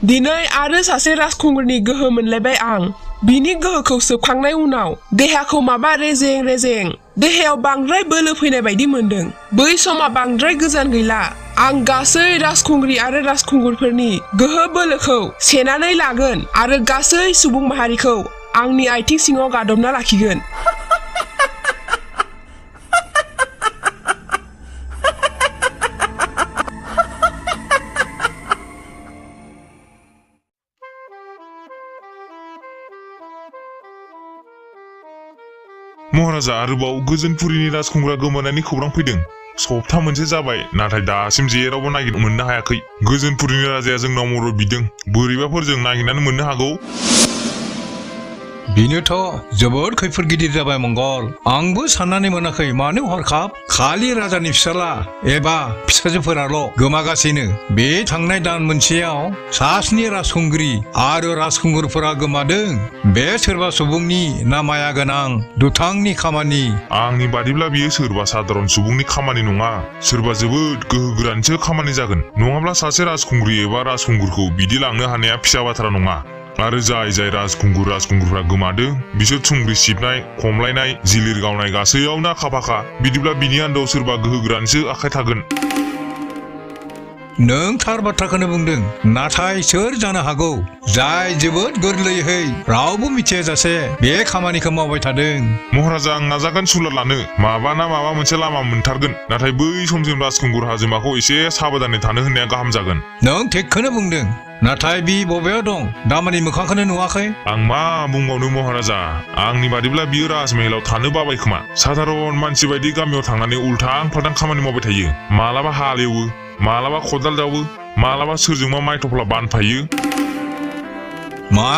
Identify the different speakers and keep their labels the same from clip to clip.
Speaker 1: दिनै आरो सासे राजखुंगुरनि गोहो मोनलायबाय आं बिनि गोहोखौ सोबखांनाय उनाव देहाखौ माबा रेजें देहायाव बांद्राय बोलो फैनाय बायदि मोनदों बै समा बांद्राय गोजान गैला आं गासै राजखुंग्रि आरो राजखुंगुरफोरनि गोहो बोलोखौ सेनानै लागोन आरो गासै सुबुं माहारिखौ आंनि आथिं सिङाव गादबना लाखिगोन
Speaker 2: महाराजा आरोबाव गोजोनपुरिनि राजखुंग्रा गोमानायनि खौरां फैदों सप्ता मोनसे जाबाय नाथाय दासिम जेरावबो नागिरनो मोननो हायाखै गोजोनपुरिनि राजाया जोंनाव मदद बिदों बोरैबाफोर जों नागिरनानै मोननो हागौ
Speaker 3: बेनोथ' जोबोद खैफोद गिदिर जाबाय मंगल आंबो साननानै मोनाखै मानो हरखाब खालि राजानि फिसाला एबा फिसाजोफोराल' गोमागासिनो बे थांनाय दान मोनसेयाव सास्नि राजखुंग्रि आरो राजखुंगुरफोरा गोमादों बे सोरबा सुबुंनि ना माया गोनां दुथांनि खामानि
Speaker 2: आंनि बादिब्ला बियो सोरबा साधारन सुबुंनि खामानि नङा सोरबा जोबोद गोहोगोरानिसो खामानि जागोन नङाब्ला सासे राजखुंग्रि एबा राजखुंगुरखौ बिदि लांनो हानाया फिसा बाथ्रा नङा आरो जाय राजखुंगुरफ्रा गोमादों बिसोर थुंग्रि सिबनाय खमलायनाय जिलिर गावनाय गासैयावनो आखा फाखा बिदिब्ला बिनि आन्दोआव सोरबा गोहोगोरानिसो आखाइ थागोन
Speaker 3: नों थार बाथ्राखौनो बुंदों नाथाय सोर जानो हागौ जाय जोबोद गोरलैयै रावबो मिथियाजासे बे खामानिखौ मावबाय थादों
Speaker 2: महाराजा आं नाजागोन सुलाद लानो माबा मोनसे लामा मोनथारगोन नाथाय बै समसिम राजखुंगुर हाजोमाखौ एसे साबधानै थानो होननाया गाहाम जागोन
Speaker 3: नों थिगखौनो बुंदों नाथाय बि बबेयाव दं दामानि मोखांखौनो नुवाखै
Speaker 2: आं मा बुंबावनो महाराजा आंनि बादिब्ला बियो राजमहलाव थानो बाबाय खोमा साधारन मानसि बायदि गामियाव थांनानै उल्थां फाल्थां खामानि मावबाय थायो मालाबा हालेवो मालाबा खदाल जावो मालाबा सोरजोंबा माइ थफ्ला बानफायो
Speaker 3: मा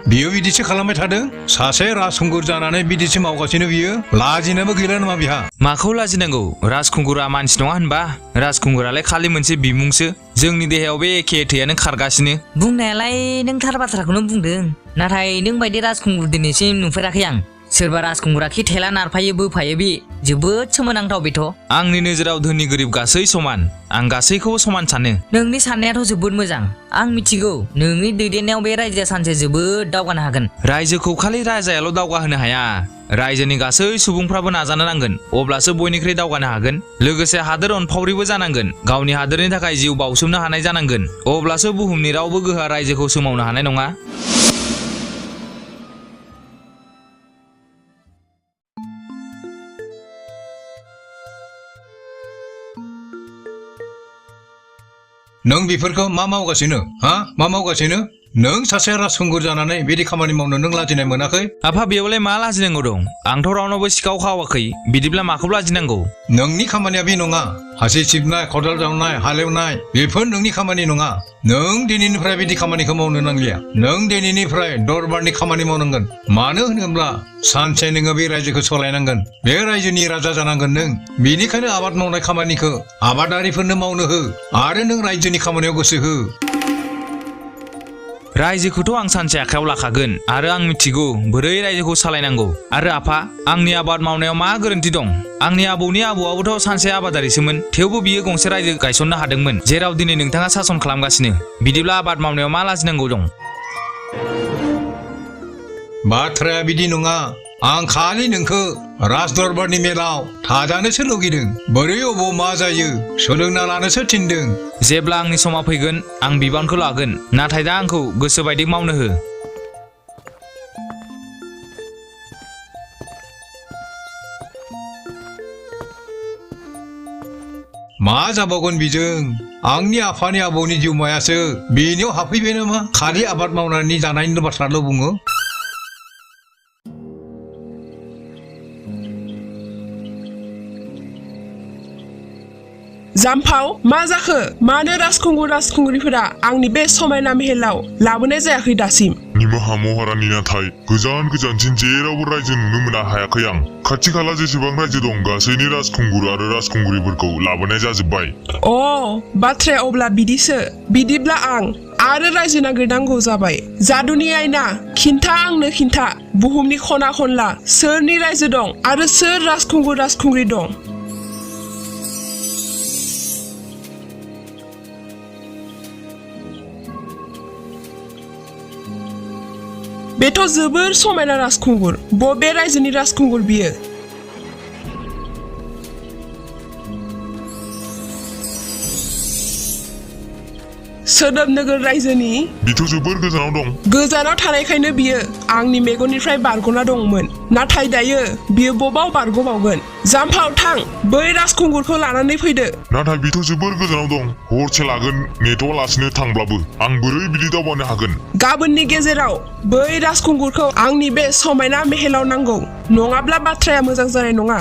Speaker 3: बियो बिदिसो खालामबाय थादों सासे राजखुंगुर जानानै बिदिसो मावगासिनो बियो लाजिनोबो गैला नामा बिहा
Speaker 4: माखौ लाजिनांगौ राजखुंगुरा मानसि नङा होनबा राजखुंगुरालाय खालि मोनसे बिमुंसो जोंनि देहायाव बे एखे थैयानो खारगासिनो
Speaker 5: बुंनायालाय नों थार बाथ्राखौनो बुंदों नाथाय नों बायदि राजखुंगुर दिनैसिम नुफेराखै आं सोरबा राजखुंगुरा खि थेला नारफायो बोफायो बे जोबोद सोमोनांथाव बेथ'
Speaker 4: आंनि नोजोराव धोनि गोरिब गासै समान आं गासैखौबो समान सानो
Speaker 5: नोंनि साननायाथ' जोबोद मोजां आं मिथिगौ नोंनि दैदेननायाव बे रायजोआ सानसे जोबोद दावगानो हागोन
Speaker 4: रायजोखौ खालि राजायाल' दावगाहोनो हाया रायजोनि गासै सुबुंफ्राबो नाजानो नांगोन अब्लासो बयनिख्रुइ दावगानो हागोन लोगोसे हादोर अनफावरिबो जानांगोन गावनि हादोरनि थाखाय जिउ बाउसोमनो हानाय जानांगोन अब्लासो बुहुमनि रावबो गोहोआ रायजोखौ सोमावनो हानाय नङा
Speaker 3: नों बेफोरखौ मा मावगासिनो मा मावगासिनो नों सासे राजखुंगुर जानानै बिदि खामानि मावनो नों लाजिनाय मोनाखै
Speaker 4: आफा बेयावलाय मा लाजिनांगौ दं आंथ' रावनावबो सिखाव खावाखै बिदिब्ला माखौ लाजिनांगौ
Speaker 3: नोंनि खामानिया बे नङा हासि सिबनाय खदाल जावनाय हालेवनाय बेफोर नोंनि खामानि नङा नों दिनैनिफ्राय बिदि खामानिखौ मावनो नांलिया नों दिनैनिफ्राय दरबारनि खामानि मावनांगोन मानो होनोब्ला सानसे नोङो बे रायजोखौ सालायनांगोन बे रायजोनि राजा जानांगोन नों बेनिखायनो आबाद मावनाय खामानिखौ आबादारिफोरनो मावनो हो आरो नों रायजोनि खामानियाव गोसो हो
Speaker 4: रायजोखौथ' आं सानसे आखायाव लाखागोन आरो आं मिथिगौ बोरै रायजोखौ सालायनांगौ आरो आफा आंनि आबाद मावनायाव मा गोरोन्थि दं आंनि आबौनि आबौआबोथ' सानसे आबादारिसोमोन थेवबो बियो गंसे रायजो गायसननो हादोंमोन जेराव दिनै नोंथाङा सासन खालामगासिनो बिदिब्ला आबाद मावनायाव मा लाजिनांगौ दं
Speaker 3: बाथ्राया बिदि नङा आं खालि नोंखौ राजदरबारनि मेलाव थाजानोसो लुगैदों बोरै अबाव मा जायो सोलोंना लानोसो थिनदों
Speaker 4: जेब्ला आंनि समा फैगोन आं बिबानखौ लागोन नाथाय दा आंखौ गोसो बायदि मावनो हो
Speaker 3: मा जाबावगोन बिजों आंनि आफानि आबौनि जिउमायासो बेनियाव हाबफैबाय नामा खालि आबाद मावनानै जानायनि बाथ्राल' बुङो
Speaker 1: जाम्फाव मा जाखो मानो राजखुंगुरिफोरा आंनि बे समायना मेहेलाव लाबोनाय जायाखै दासिम
Speaker 2: निमाहा महारानि नाथाय गोजानसिन जेरावबो रायजो नुनो मोना हायाखै आं खाथि खाला जेसेबां रायजो दं गासैनि राजखुंगुर आरो राजखुंगुरिफोरखौ लाबोनाय जाजोब्बाय
Speaker 1: बाथ्राया अब्ला बिदिसो बिदिब्ला आं आरो रायजो नागिरनांगौ जाबाय जादुनि आयना आंनो खिन्था बुहुमनि खना खनला सोरनि रायजो दं आरो सोर राजखुंगुरि दं बेथ' जोबोर समायना राजखुंगुर बबे रायजोनि राजखुंगुर बियो सोदोब नोगोर रायजोनि
Speaker 2: बिथ' जोबोर गोजानाव दं
Speaker 1: गोजानाव थानायखायनो बियो आंनि मेगननिफ्राय बारग'ना दंमोन नाथाय दायो बियो बबाव बारग'बावगोन जाम्फाव थां बै राजखुंगुरखौ लानानै फैदो
Speaker 2: नाथाय बिथ' जोबोर गोजानाव दं हरसे लागोन नेथ'वालासिनो थांब्लाबो आं बोरै बिदि दावबायनो हागोन
Speaker 1: गाबोननि गेजेराव बै राजखुंगुरखौ आंनि बे समायना मेहेलाव नांगौ नङाब्ला बाथ्राया मोजां जानाय नङा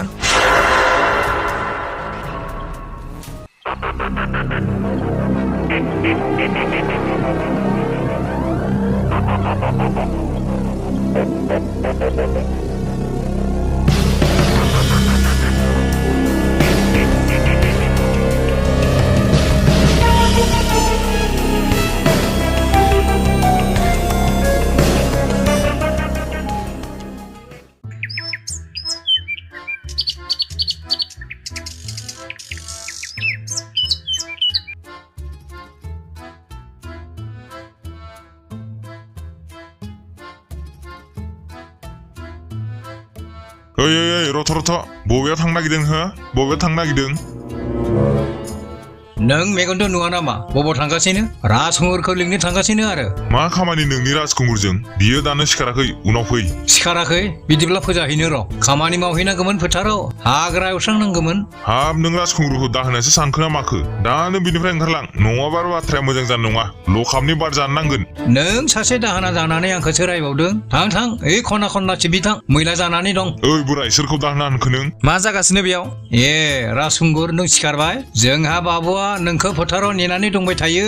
Speaker 2: ओइ रथ' बबेयाव थांनो नागिरदों हो बबेयाव थांनो नागिरदों
Speaker 3: नों मेगनथ' नुवा नामा बबाव थांगासिनो राजखुंगुरखौ लिंनो थांगासिनो आरो
Speaker 2: मा खामानि नोंनि राजखुंगुरजों बियो दानो सिखाराखै उनाव फै
Speaker 3: सिखाराखै बिदिब्ला फोजाहैनो र' खामानि मावहैनांगौमोन फोथाराव हाग्रा एवस्रांनांगौमोन
Speaker 2: हाब नों राजखुंगुरखौ दाहोनासो सानखो ना माखो दानो बिनिफ्राय ओंखारलां नङाबा बाथ्राया मोजां जानाय नङा लखाबनि बार जानो नांगोन
Speaker 3: नों सासे दाहोना जानानै आंखौसो रायबावदों थां ओइ खना खनला बिथां मैला जानानै दं
Speaker 2: ओइ बोराय सोरखौ दाहोना होनखो नों
Speaker 4: मा जागासिनो बेयाव
Speaker 3: ए राजखुंगुर नों सिखारबाय जोंहा बाबुआ नोंखौ फोथाराव नेनानै दंबाय थायो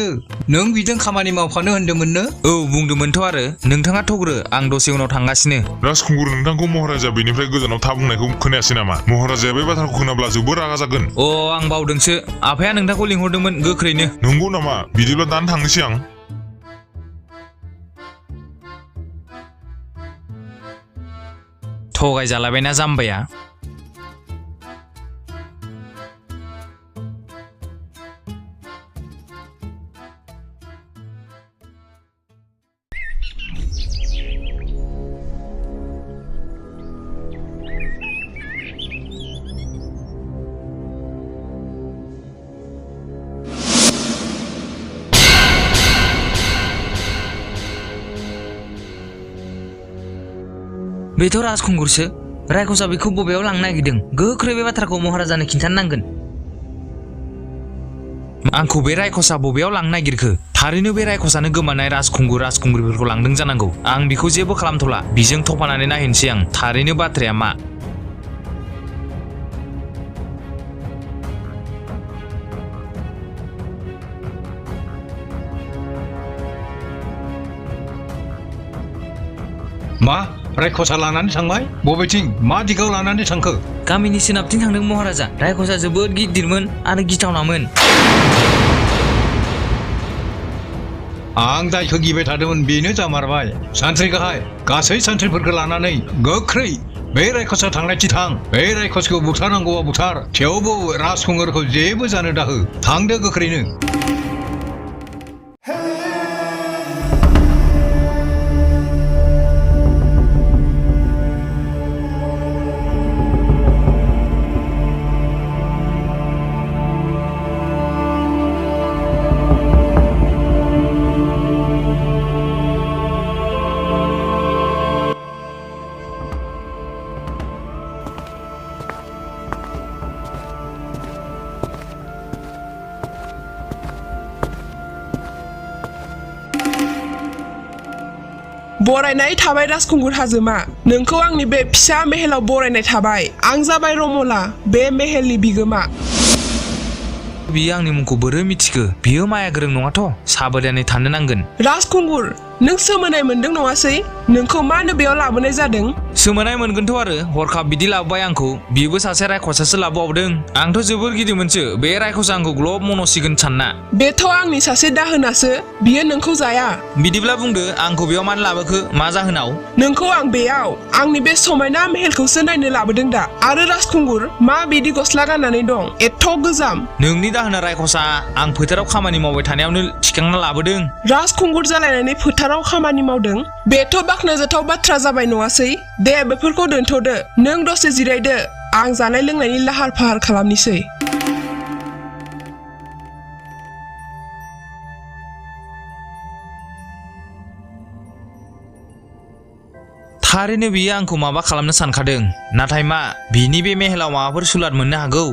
Speaker 3: नों बिजों खामानि मावफानो होनदोंमोननो
Speaker 4: औ बुंदोंमोनथ' आरो नोंथाङा थग्रो आं दसे उनाव थांगासिनो
Speaker 2: राजखुंगुर नोंथांखौ महाराजा बेनिफ्राय गोजानाव था बुंनायखौ खोनायासै नामा महाराजाया बे बाथ्राखौ खोनाब्ला जोबोर रागा जागोन
Speaker 4: अ आं बावदोंसो आफाया नोंथांखौ लिंहरदोंमोन गोख्रैनो
Speaker 2: नंगौ नामा बिदिब्ला दानो थांनोसै आं
Speaker 4: थगायजालाबायना जाम्बाया बेथ' राजखुंगुरसो रायखसा बेखौ बबेयाव लांनो नागिरदों गोख्रै बे बाथ्राखौ महाराजानो खिन्थानो नांगोन आंखौ बे रायखसा बबेयाव लांनो नागिरखो थारैनो बे रायखसानो गोमानाय राजखुंगुरफोरखौ लांदों जानांगौ आं बेखौ जेबो खालामथ'ला बिजों थफानानै नायहैनोसै आं थारैनो बाथ्राया मा
Speaker 3: मा रायखसा लानानै थांबाय बबेथिं मा दिगाव लानानै थांखो
Speaker 4: गामिनि सोनाबथिं थांदों महाराजा रायखसा जोबोद गिदिरमोन आरो गिथावनामोन
Speaker 3: आं जायखौ गिबाय थादोंमोन बेनो जामारबाय सानथ्रि गाहाय गासै सानथ्रिफोरखौ लानानै गोख्रै बे रायखसा थांनायथि थां बे रायखसखौ बुथारनांगौआ बुथार थेवबो राजखुंगुरखौ जेबो जानो दाहो थांदो गोख्रैनो
Speaker 1: बरायनाय थाबाय राजखुंगुर हाजोमा नोंखौ आंनि बे फिसा मेहेलाव बरायनाय थाबाय आं जाबाय रमला बे मेहेलनि बिगोमा
Speaker 4: बियो आंनि मुंखौ बोरै मिथिखो बियो माया गोरों नङाथ' साबधानै थानो नांगोन
Speaker 1: राजखुंगुर नों सोमोनाय मोनदों नङासै नोंखौ मानो बेयाव लाबोनाय जादों
Speaker 4: सोमोनाय मोनगोनथ' आरो हरखाब बिदि लाबोबाय आंखौ बिबो सासे रायखसासो लाबोबावदों आंथ' जोबोर गिदिरमोनसो बे रायखसा आंखौ ग्लब मन'सिगोन सानना
Speaker 1: बेथ' आंनि सासे दाहोनासो बियो नोंखौ जाया
Speaker 4: बिदिब्ला बुंदो आंखौ बेयाव मानो लाबोखो मा जाहोनाव
Speaker 1: नोंखौ आं बेयाव आंनि बे समायना मेहेलखौसो नायनो लाबोदों दा आरो राजखुंगुर मा बिदि गस्ला गाननानै दं एथ' गोजाम
Speaker 4: नोंनि दाहोना रायखसा आं फोथाराव खामानि मावबाय थानायावनो थिखांना लाबोदों
Speaker 1: राजखुंगुर जालायनानै फोथाराव फोथाराव खामानि मावदों बेथ' बाख्नायजाथाव बाथ्रा जाबाय नङासै दे बेफोरखौ दोनथ'दो नों दसे जिरायदो आं जानाय लोंनायनि लाहार फाहार खालामनिसै
Speaker 4: थारैनो बियो आंखौ माबा खालामनो सानखादों नाथाय मा बिनि बे मेहेलाव माबाफोर सुलाद मोननो हागौ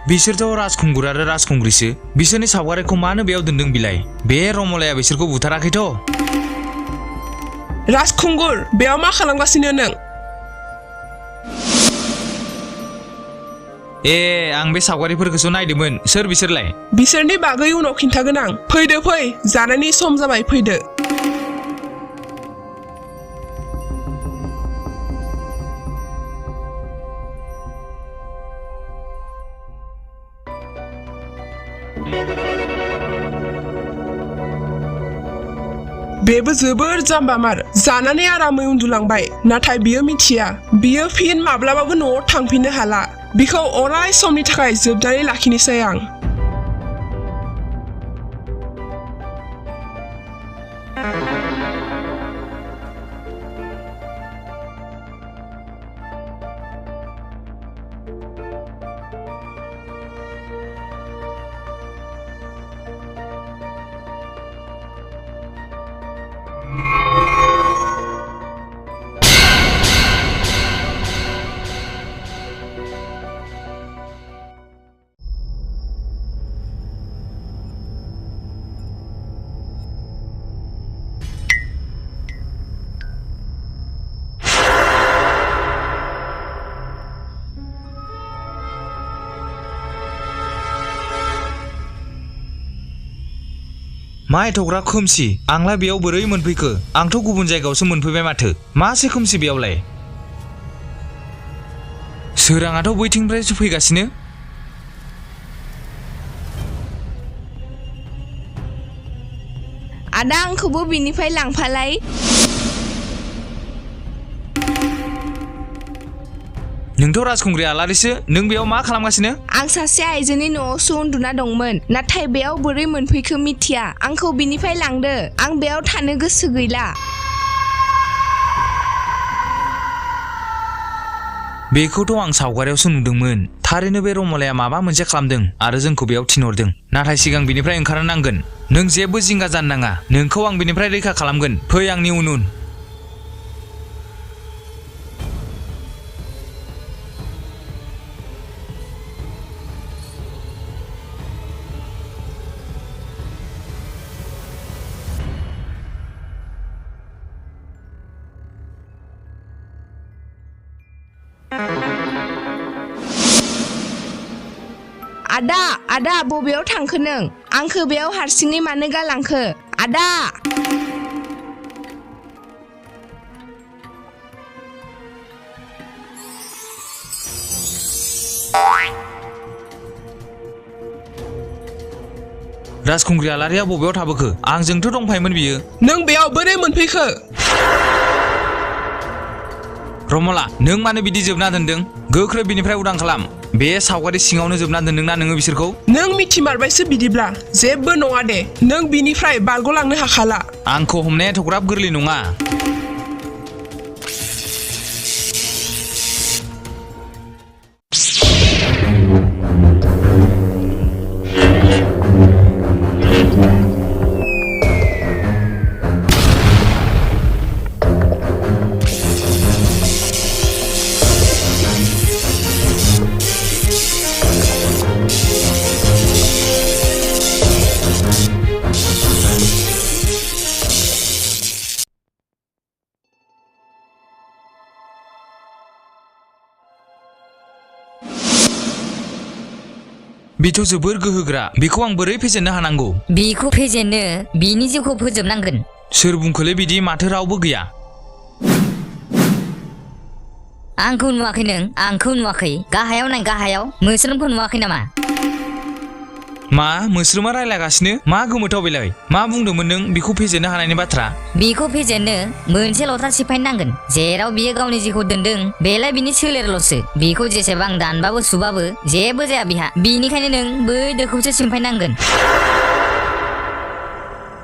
Speaker 4: बिसोरथ' राजखुंगुर आरो राजखुंग्रिसो बिसोरनि सावगारिखौ मानो बेयाव दोनदों बिलाय बे रमलाया बिसोरखौ बुथाराखैथ'
Speaker 1: राजखुंगुर बेयाव मा खालामगासिनो नों
Speaker 4: आं बे सावगारिफोरखौसो नायदोंमोन सोर बिसोरलाय
Speaker 1: बिसोरनि बागै उनाव खिन्थागोन आं फैदो फै जानायनि सम जाबाय फैदो बेबो जोबोर जाम्बामार जानानै आरामै उन्दुलांबाय नाथाय बियो मिथिया बियो फिन माब्लाबाबो न'आव थांफिननो हाला बिखौ अराय समनि थाखाय जोबनानै लाखिनोसै आं
Speaker 4: मा एथ'ग्रा खोमसि आंलाय बेयाव बोरै मोनफैखो आंथ' गुबुन जायगायावसो मोनफैबाय माथो मासे खोमसि बेयावलाय सोराङाथ' बैथिंनिफ्रायसो फैगासिनो
Speaker 6: आदा आंखौबो बिनिफ्राय लांफालाय
Speaker 4: नोंथ' राजखुंग्रि आलारिसो नों बेयाव मा खालामगासिनो
Speaker 6: आं सासे आइजोनि न'आवसो उन्दुना दंमोन नाथाय बेयाव बोरै मोनफैखो मिथिया आंखौ बिनिफ्राय लांदो आं बेयाव थानो गोसो गैला
Speaker 4: बेखौथ' आं सावगारियावसो नुदोंमोन थारैनो बे रमलाया माबा मोनसे खालामदों आरो जोंखौ बेयाव थिनहरदों नाथाय सिगां बिनिफ्राय ओंखारनो नांगोन नों जेबो जिंगा जानो नाङा नोंखौ आं बिनिफ्राय रैखा खालामगोन फै आंनि उन उन
Speaker 6: आदा आदा बबेयाव थांखो नों आंखौ बेयाव हारसिङै मानो गालांखो आदा
Speaker 4: राजखुंग्रि आलारिया बबेयाव थाबोखो आंजोंथ' दंफायोमोन बियो
Speaker 1: नों बेयाव बोरै मोनफैखो
Speaker 4: रमला नों मानो बिदि जोबना दोनदों गोख्रै बिनिफ्राय उदां खालाम बे सावगारि सिङावनो जोबना दोनदोंना नोङो बिसोरखौ
Speaker 1: नों मिथिमारबायसो बिदिब्ला जेबो नङा दे नों बिनिफ्राय बारग'लांनो हाखाला
Speaker 4: आंखौ हमनाया एथ'ग्राब गोरलै नङा बेथ' जोबोर गोहोग्रा बेखौ आं बोरै फेजेननो हानांगौ
Speaker 5: बिखौ फेजेननो बिनि जिउखौ फोजोबनांगोन
Speaker 4: सोर बुंखोलै बिदि माथो रावबो गैया
Speaker 5: आंखौ नुवाखै नों आंखौ नुवाखै गाहायाव नाय गाहायाव मोस्रोमखौ नुवाखै नामा
Speaker 4: मा मोस्रोमा रायलायगासिनो मा गोमोथाव बेलाय मा बुंदोंमोन नों बेखौ फेजेननो हानायनि बाथ्रा
Speaker 5: बिखौ फेजेननो मोनसे लथा सिफायनो नांगोन जेराव बियो गावनि जिखौ दोनदों बेलाय बिनि सोलेरल'सो बिखौ जेसेबां दानबाबो सुबाबो जेबो जाया बिहा बिनिखायनो नों बै दोखौसो सिफायनांगोन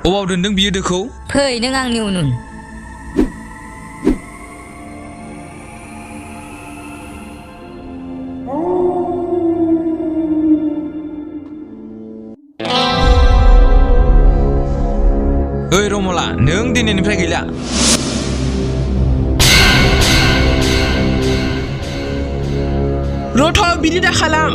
Speaker 4: अबाव दोनदों बियो दोखौ
Speaker 5: फै नों आंनि उन उन
Speaker 4: ओइ रमला नों दिनैनिफ्राय गैला
Speaker 1: रथ' बिदि दा खालाम